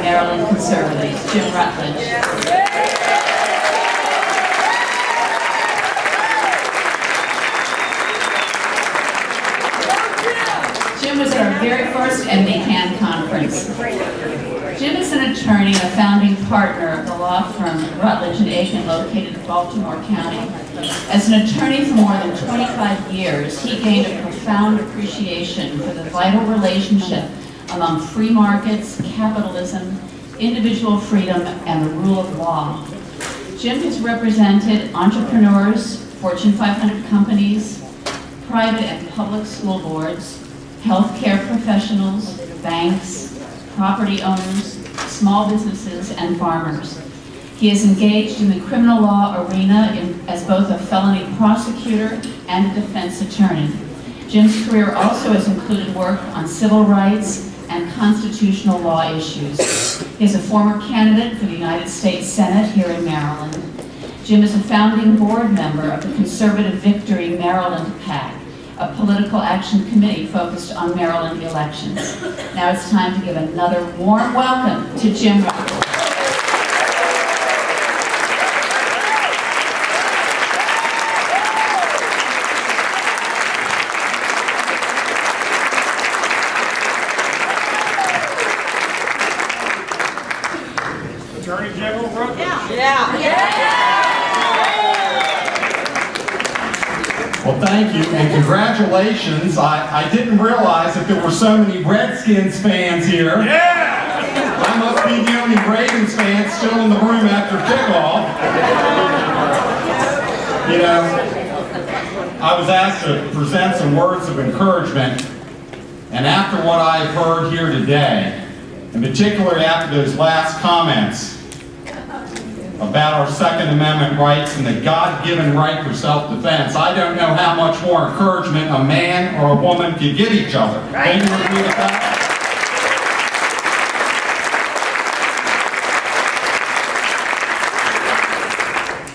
Maryland conservatives, Jim Rutledge. Jim was at our very first MBCAN conference. Jim is an attorney and a founding partner of the law firm Rutledge and Aiken, located in Baltimore County. As an attorney for more than 25 years, he gained a profound appreciation for the vital relationship among free markets, capitalism, individual freedom, and the rule of law. Jim has represented entrepreneurs, Fortune 500 companies, private and public school boards, healthcare professionals, banks, property owners, small businesses, and farmers. He is engaged in the criminal law arena as both a felony prosecutor and a defense attorney. Jim's career also has included work on civil rights and constitutional law issues. He is a former candidate for the United States Senate here in Maryland. Jim is a founding board member of the Conservative Victory Maryland PAC, a political action committee focused on Maryland elections. Now it's time to give another warm welcome to Jim Rutledge. Attorney General Rutledge. Well, thank you, and congratulations. I didn't realize that there were so many Redskins fans here. Yeah! I must be the only Ravens fan still in the room after kickoff. You know, I was asked to present some words of encouragement, and after what I've heard here today, in particular after those last comments about our Second Amendment rights and the God-given right for self-defense, I don't know how much more encouragement a man or a woman could give each other. Can you agree with that?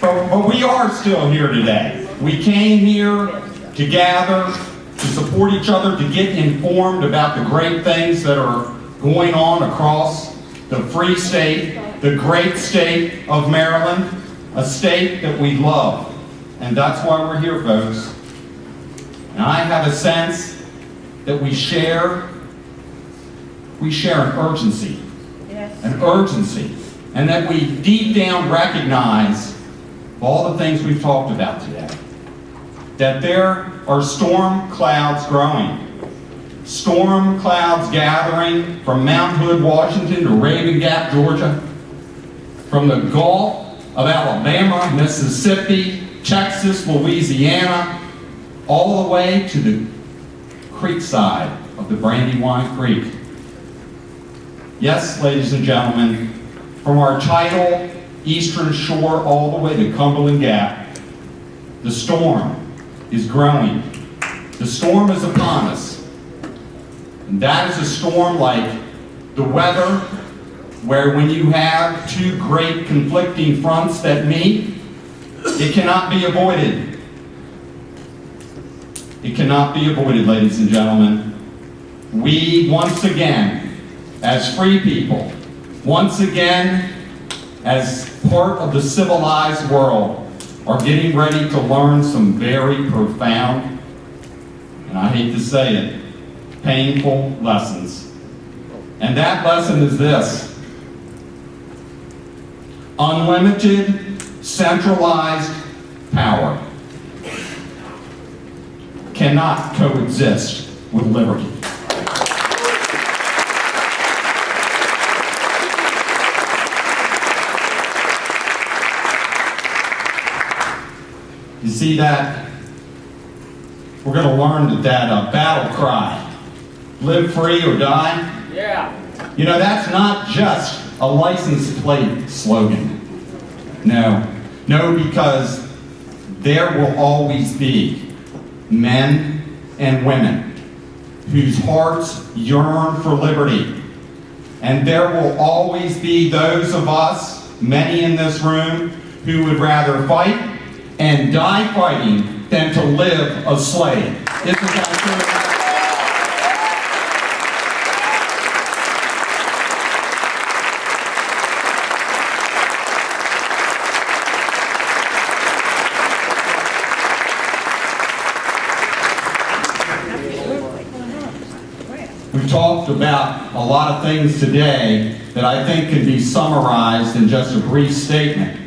But we are still here today. We came here to gather, to support each other, to get informed about the great things that are going on across the free state, the great state of Maryland, a state that we love. And that's why we're here, folks. And I have a sense that we share an urgency. Yes. An urgency. And that we deep down recognize all the things we've talked about today. That there are storm clouds growing. Storm clouds gathering from Mount Hood, Washington to Raven Gap, Georgia. From the Gulf of Alabama, Mississippi, Texas, Louisiana, all the way to the creek side of the Brandywine Creek. Yes, ladies and gentlemen, from our tidal eastern shore all the way to Cumberland Gap, the storm is growing. The storm is upon us. And that is a storm like the weather, where when you have two great conflicting fronts that meet, it cannot be avoided. It cannot be avoided, ladies and gentlemen. We, once again, as free people, once again, as part of the civilized world, are getting ready to learn some very profound, and I hate to say it, painful lessons. And that lesson is this: unlimited, centralized power cannot coexist with liberty. You see that? We're going to learn that battle cry, live free or die. Yeah. You know, that's not just a license plate slogan. No, because there will always be men and women whose hearts yearn for liberty. And there will always be those of us, many in this room, who would rather fight and die fighting than to live a slave. Isn't that true? talked about a lot of things today that I think can be summarized in just a brief statement.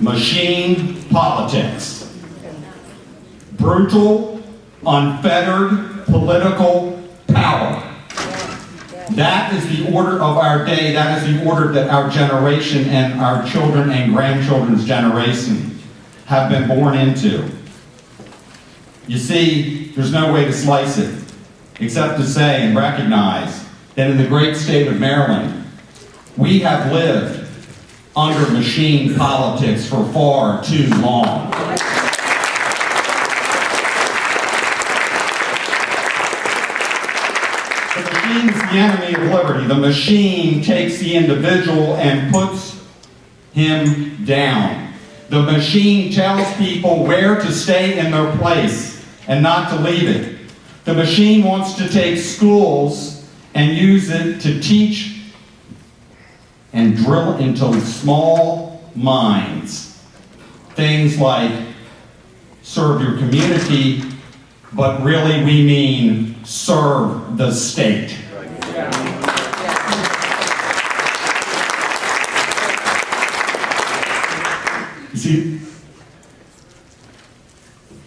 Machine politics. Brutal, unfettered political power. That is the order of our day. That is the order that our generation and our children and grandchildren's generation have been born into. You see, there's no way to slice it except to say and recognize that in the great state of Maryland, we have lived under machine politics for far too long. The machine is the enemy of liberty. The machine takes the individual and puts him down. The machine tells people where to stay in their place and not to leave it. The machine wants to take schools and use it to teach and drill into small minds things like serve your community, but really we mean serve the state. You see,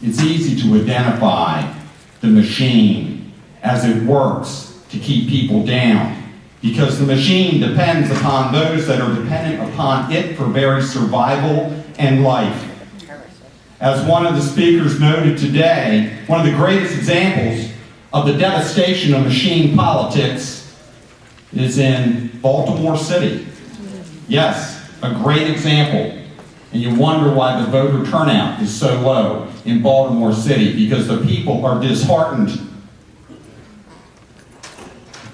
it's easy to identify the machine as it works to keep people down, because the machine depends upon those that are dependent upon it for very survival and life. As one of the speakers noted today, one of the greatest examples of the devastation of machine politics is in Baltimore City. Yes, a great example. And you wonder why the voter turnout is so low in Baltimore City, because the people are disheartened.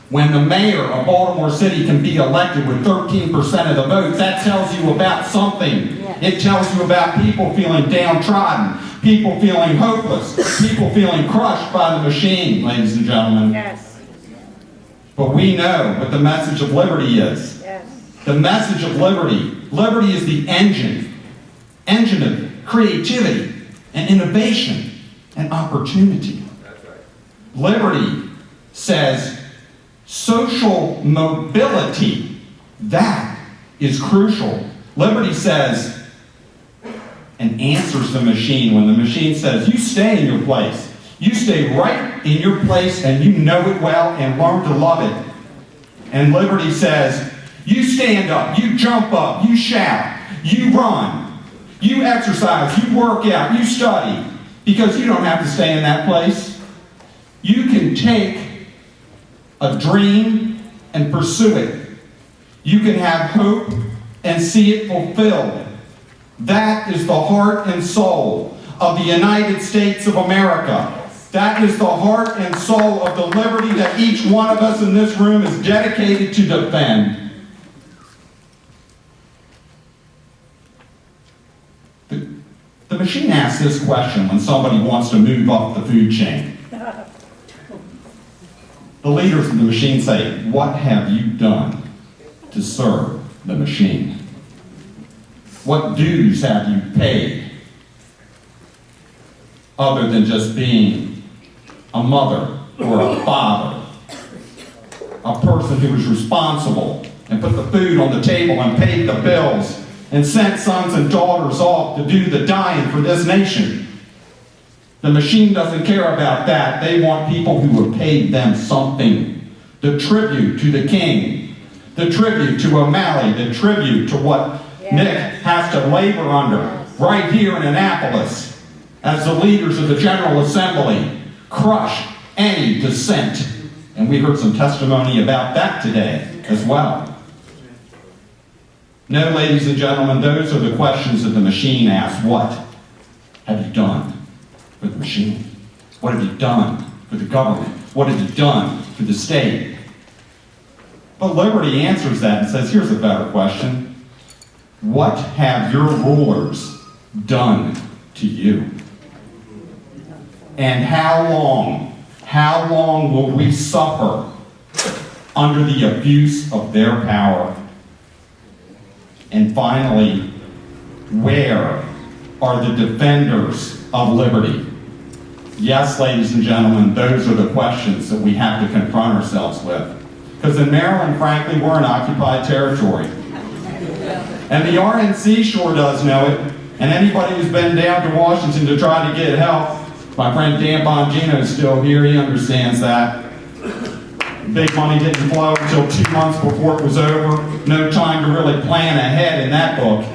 When the mayor of Baltimore City can be elected with 13% of the vote, that tells you about something. It tells you about people feeling downtrodden, people feeling hopeless, people feeling crushed by the machine, ladies and gentlemen. Yes. But we know what the message of liberty is. Yes. The message of liberty. Liberty is the engine of creativity and innovation and opportunity. Liberty says social mobility. That is crucial. Liberty says and answers the machine when the machine says, you stay in your place. You stay right in your place and you know it well and learn to love it. And liberty says, you stand up, you jump up, you shout, you run, you exercise, you work out, you study, because you don't have to stay in that place. You can take a dream and pursue it. You can have hope and see it fulfilled. That is the heart and soul of the United States of America. That is the heart and soul of the liberty that each one of us in this room is dedicated to defend. The machine asks this question when somebody wants to move up the food chain. The leaders of the machine say, what have you done to serve the machine? What dues have you paid other than just being a mother or a father, a person who was responsible and put the food on the table and paid the bills and sent sons and daughters off to do the dying for this nation? The machine doesn't care about that. They want people who have paid them something. The tribute to the king, the tribute to O'Malley, the tribute to what Nick has to labor under right here in Annapolis as the leaders of the General Assembly crush any dissent. And we heard some testimony about that today as well. No, ladies and gentlemen, those are the questions that the machine asks. What have you done for the machine? What have you done for the government? What have you done for the state? But liberty answers that and says, here's a better question. What have your rulers done to you? And how long will we suffer under the abuse of their power? And finally, where are the defenders of liberty? Yes, ladies and gentlemen, those are the questions that we have to confront ourselves with. Because in Maryland, frankly, we're in occupied territory. And the RNC sure does know it. And anybody who's been down to Washington to try to get help, my friend Dan Bongino is still here, he understands that. Big money didn't flow until 2 months before it was over. No time to really plan ahead in that book.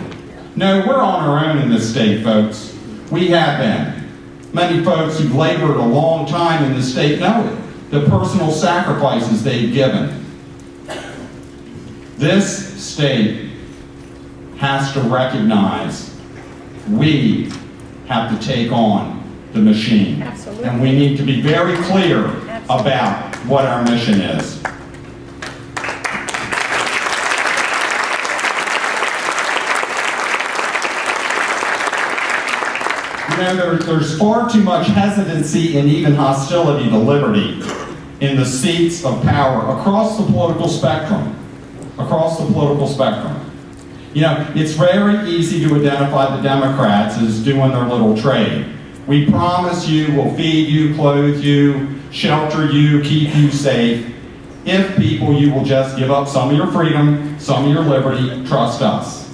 No, we're on our own in this state, folks. We have been. Many folks who've labored a long time in the state know it. The personal sacrifices they've given. This state has to recognize we have to take on the machine. Absolutely. And we need to be very clear about what our mission is. You know, there's far too much hesitancy and even hostility to liberty in the seats of power across the political spectrum. Across the political spectrum. You know, it's very easy to identify the Democrats as doing their little trade. We promise you, we'll feed you, clothe you, shelter you, keep you safe. If people, you will just give up some of your freedom, some of your liberty, trust us.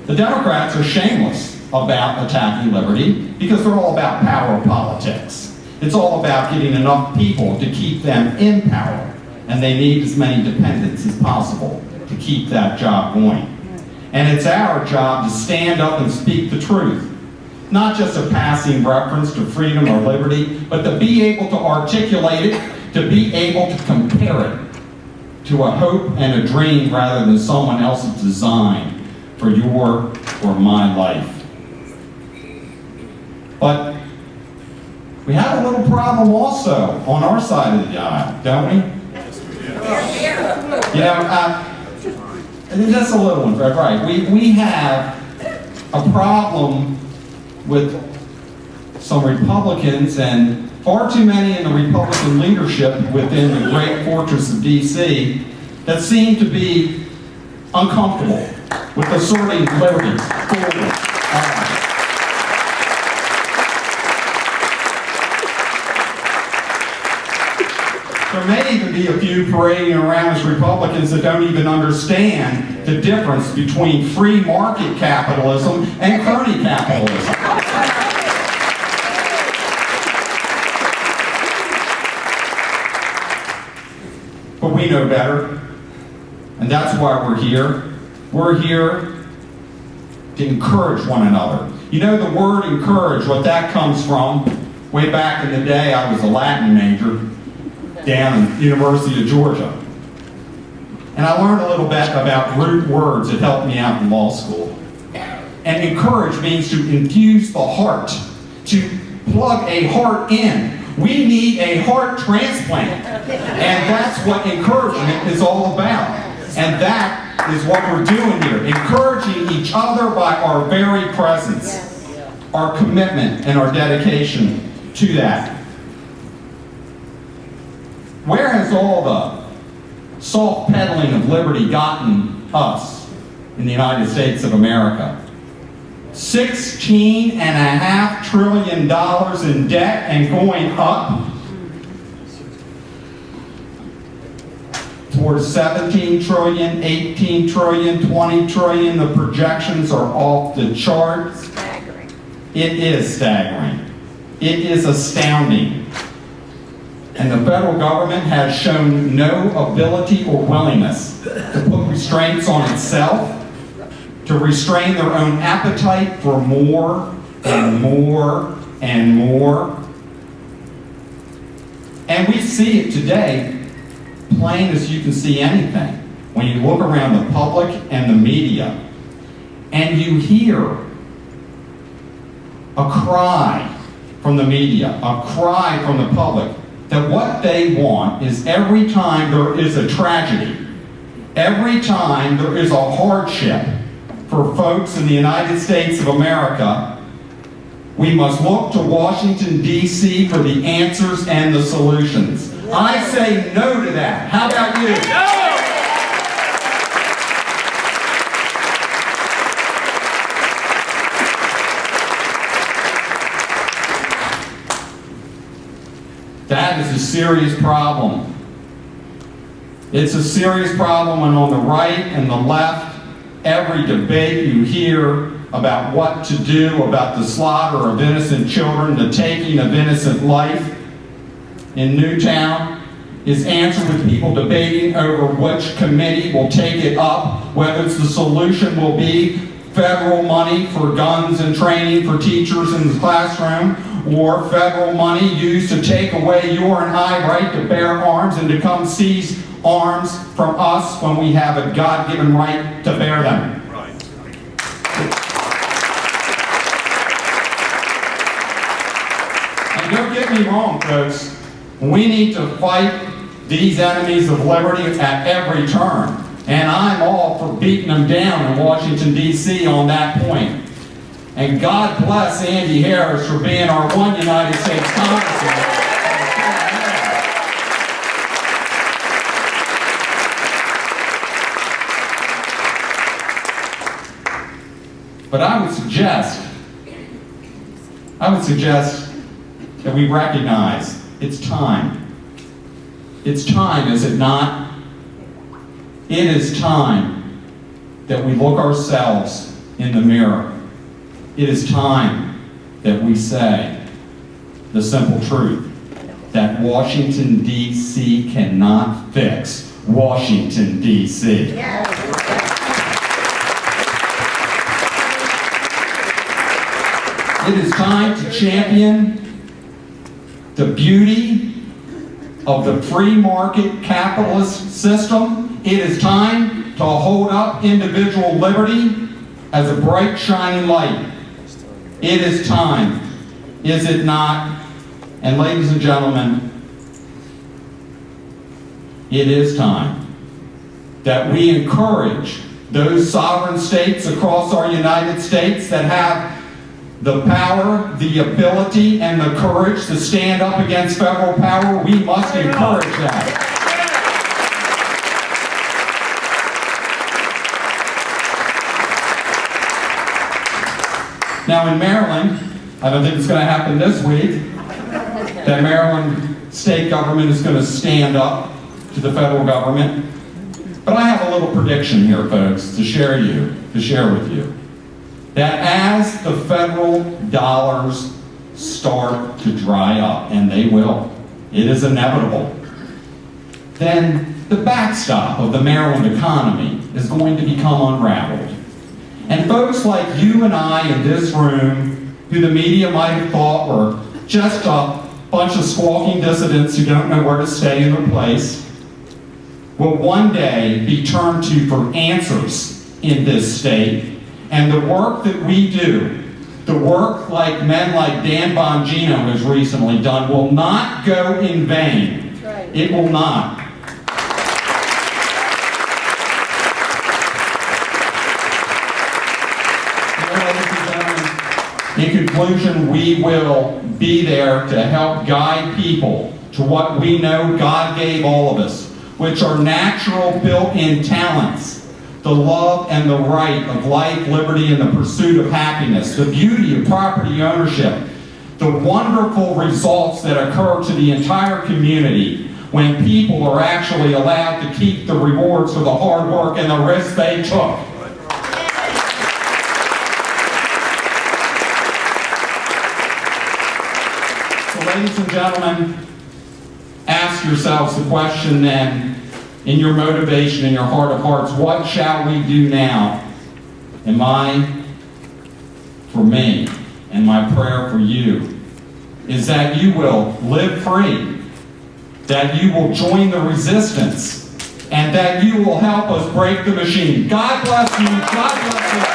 The Democrats are shameless about attacking liberty because they're all about power politics. It's all about getting enough people to keep them in power, and they need as many dependents as possible to keep that job going. And it's our job to stand up and speak the truth, not just a passing reference to freedom or liberty, but to be able to articulate it, to be able to compare it to a hope and a dream rather than someone else's design for your or my life. But we have a little problem also on our side of the aisle, don't we? You know, just a little one, right? We have a problem with some Republicans, and far too many in the Republican leadership within the great fortress of D.C. that seem to be uncomfortable with asserting liberties forward. There may even be a few parading around as Republicans that don't even understand the difference between free market capitalism and crony capitalism. But we know better, and that's why we're here. We're here to encourage one another. You know, the word encourage, what that comes from, way back in the day, I was a Latin major down at the University of Georgia. And I learned a little bit about root words that helped me out in law school. And encourage means to infuse the heart, to plug a heart in. We need a heart transplant. And that's what encouragement is all about. And that is what we're doing here, encouraging each other by our very presence, our commitment and our dedication to that. Where has all the soft peddling of liberty gotten us in the United States of America? $16.5 trillion in debt and going up towards 17 trillion, 18 trillion, 20 trillion. The projections are off the charts. Staggering. It is staggering. It is astounding. And the federal government has shown no ability or willingness to put restraints on itself, to restrain their own appetite for more and more and more. And we see it today, plain as you can see anything, when you look around the public and the media, and you hear a cry from the media, a cry from the public, that what they want is every time there is a tragedy, every time there is a hardship for folks in the United States of America, we must look to Washington, D.C. for the answers and the solutions. I say no to that. How about you? serious problem. It's a serious problem when on the right and the left, every debate you hear about what to do about the slaughter of innocent children, the taking of innocent life in Newtown, is answered with people debating over which committee will take it up, whether the solution will be federal money for guns and training for teachers in the classroom, or federal money used to take away your and I right to bear arms and to come seize arms from us when we have a God-given right to bear them. And don't get me wrong, folks, we need to fight these enemies of liberty at every turn. And I'm all for beating them down in Washington, D.C. on that point. And God bless Andy Harris for being our one United States Congressman. But I would suggest that we recognize it's time. It's time, is it not? It is time that we look ourselves in the mirror. It is time that we say the simple truth that Washington, D.C. cannot fix Washington, D.C. It is time to champion the beauty of the free market capitalist system. It is time to hold up individual liberty as a bright, shining light. It is time, is it not? And ladies and gentlemen, it is time that we encourage those sovereign states across our United States that have the power, the ability, and the courage to stand up against federal power. We must encourage that. Now in Maryland, I don't think it's going to happen this week, that Maryland state government is going to stand up to the federal government. But I have a little prediction here, folks, to share with you. That as the federal dollars start to dry up, and they will, it is inevitable, then the backstop of the Maryland economy is going to become unraveled. And folks like you and I in this room, who the media might have thought were just a bunch of squawking dissidents who don't know where to stay in their place, will one day be turned to for answers in this state. And the work that we do, the work like men like Dan Bongino has recently done, will not go in vain. Right. It will not. In conclusion, we will be there to help guide people to what we know God gave all of us, which are natural built-in talents. The love and the right of life, liberty, and the pursuit of happiness, the beauty of property ownership, the wonderful results that occur to the entire community when people are actually allowed to keep the rewards for the hard work and the risks they took. So ladies and gentlemen, ask yourselves the question then, in your motivation, in your heart of hearts, what shall we do now? For me, and my prayer for you, is that you will live free, that you will join the resistance, and that you will help us break the machine. God bless you. God bless you.